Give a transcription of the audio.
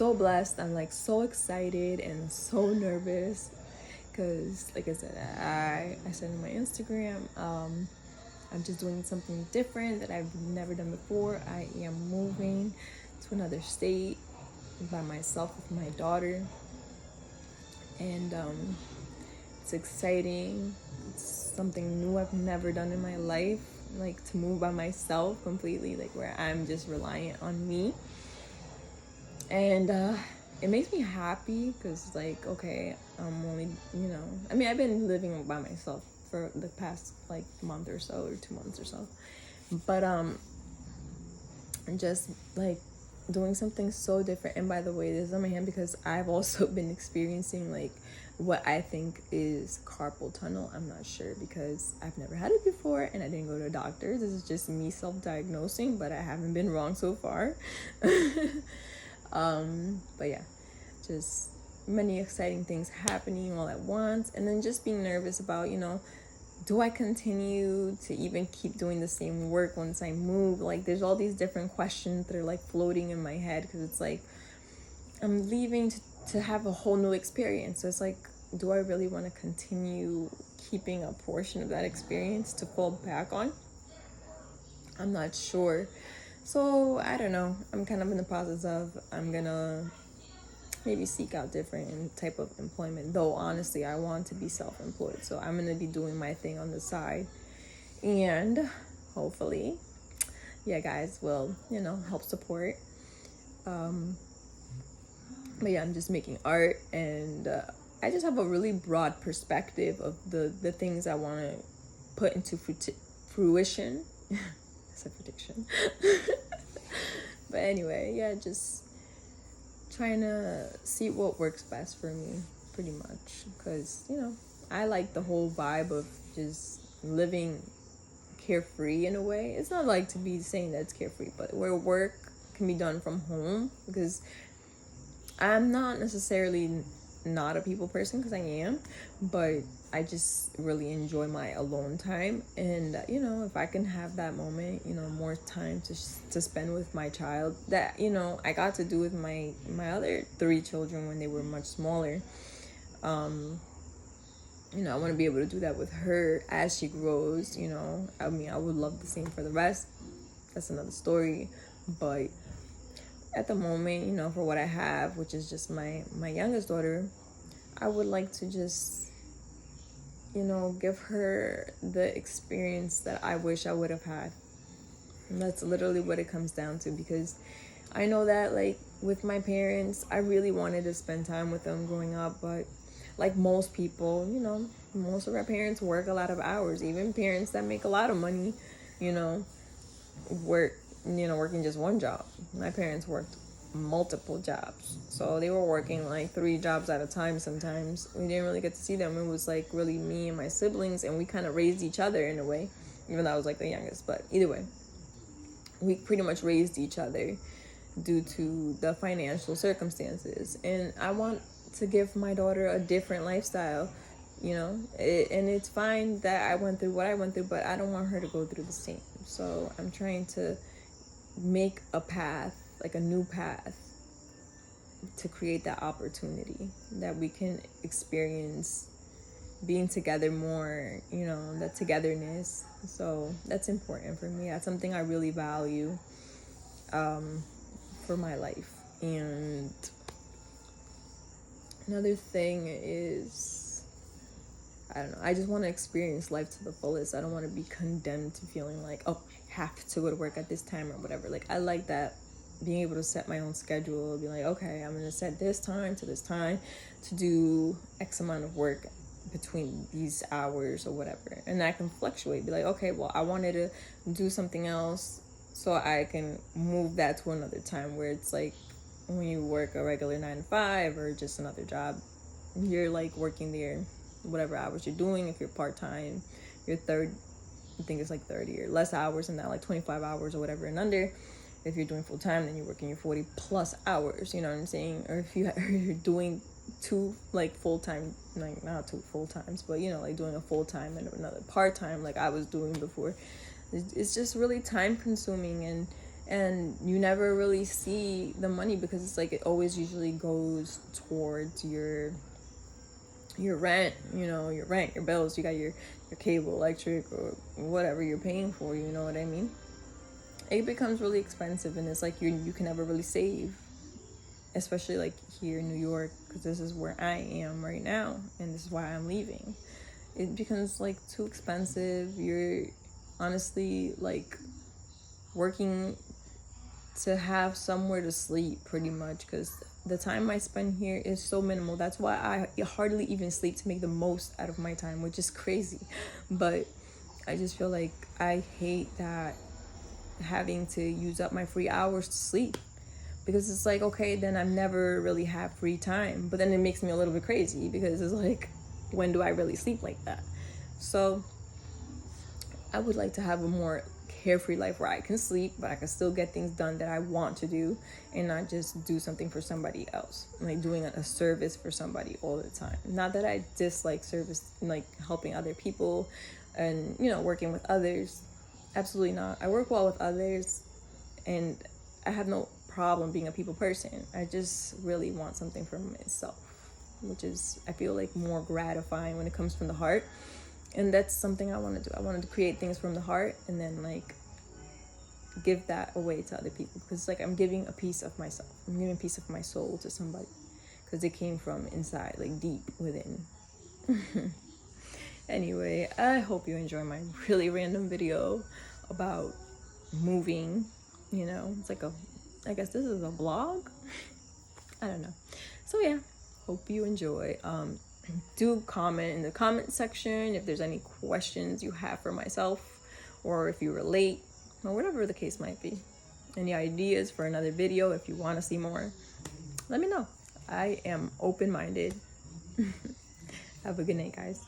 so blessed. I'm like so excited and so nervous because, like I said, I said on my Instagram, I'm just doing something different that I've never done before. I am moving to another state by myself with my daughter, and it's exciting. It's something new I've never done in my life, like to move by myself completely, like where I'm just reliant on me. And it makes me happy because, like, okay, I'm only, I mean, I've been living by myself for the past like month or so, or 2 months or so, but just like doing something so different. And by the way, this is on my hand because I've also been experiencing like what I think is carpal tunnel. I'm not sure because I've never had it before and I didn't go to a doctor. This is just me self-diagnosing, but I haven't been wrong so far. But yeah, just many exciting things happening all at once, and then just being nervous about, do I continue to even keep doing the same work once I move? Like, there's all these different questions that are like floating in my head because it's like I'm leaving to have a whole new experience. So it's like, do I really want to continue keeping a portion of that experience to fall back on? I'm not sure. So I don't know. I'm kind of in the process of, I'm gonna maybe seek out different type of employment, though honestly I want to be self-employed, so I'm gonna be doing my thing on the side, and hopefully guys will help support. But yeah, I'm just making art, and I just have a really broad perspective of the things I want to put into fruition. I said prediction. But anyway, yeah, just trying to see what works best for me, pretty much, because I like the whole vibe of just living carefree in a way. It's not like to be saying that it's carefree, but where work can be done from home, because I'm not necessarily not a people person, because I am, but I just really enjoy my alone time. And if I can have that moment, more time to spend with my child, that I got to do with my other 3 children when they were much smaller. I want to be able to do that with her as she grows. I mean, I would love the same for the rest. That's another story. But at the moment, for what I have, which is just my youngest daughter, I would like to just give her the experience that I wish I would have had. And that's literally what it comes down to, because I know that, like, with my parents, I really wanted to spend time with them growing up, but like most people, most of our parents work a lot of hours. Even parents that make a lot of money, working just one job. My parents worked multiple jobs, so they were working like 3 jobs at a time. Sometimes we didn't really get to see them. It was like really me and my siblings, and we kind of raised each other in a way, even though I was like the youngest. But either way, we pretty much raised each other due to the financial circumstances, and I want to give my daughter a different lifestyle, and it's fine that I went through what I went through, but I don't want her to go through the same. So I'm trying to make a path, like a new path, to create that opportunity that we can experience being together more, that togetherness. So that's important for me. That's something I really value for my life. And another thing is, I don't know, I just want to experience life to the fullest. I don't want to be condemned to feeling like, oh, I have to go to work at this time or whatever. Like, I like that, being able to set my own schedule, be like, okay, I'm going to set this time to this time to do X amount of work between these hours or whatever. And I can fluctuate, be like, okay, well, I wanted to do something else, so I can move that to another time, where it's like when you work a regular 9 to 5 or just another job, you're like working there whatever hours you're doing. If you're part-time, you're I think it's like 30 or less hours, and that, like 25 hours or whatever and under. If you're doing full-time, then you're working your 40 plus hours, you know what I'm saying? Or if you're doing 2 like full-time, like not 2 full-times, but like doing a full-time and another part-time like I was doing before, it's just really time consuming. And and you never really see the money because it's like it always usually goes towards your rent, you know, your rent, your bills. You got your cable, electric, or whatever you're paying for, you know what I mean? It becomes really expensive, and it's like you can never really save, especially like here in New York, because this is where I am right now, and this is why I'm leaving. It becomes like too expensive. You're honestly like working to have somewhere to sleep pretty much, because the time I spend here is so minimal. That's why I hardly even sleep to make the most out of my time, which is crazy. But I just feel like I hate that, having to use up my free hours to sleep, because it's like, okay, then I never really have free time. But then it makes me a little bit crazy, because it's like, when do I really sleep like that? So I would like to have a more carefree life where I can sleep, but I can still get things done that I want to do, and not just do something for somebody else, like doing a service for somebody all the time. Not that I dislike service, like helping other people and, you know, working with others. Absolutely not. I work well with others, and I have no problem being a people person. I just really want something for myself, which is, I feel like, more gratifying when it comes from the heart. And that's something I want to do. I wanted to create things from the heart, and then like give that away to other people, because like I'm giving a piece of myself. I'm giving a piece of my soul to somebody, because it came from inside, like deep within. Anyway, I hope you enjoy my really random video about moving. You know, it's like I guess this is a vlog. I don't know. So yeah, hope you enjoy. Do comment in the comment section if there's any questions you have for myself, or if you relate, or whatever the case might be. Any ideas for another video, if you want to see more, let me know. I am open-minded. Have a good night, guys.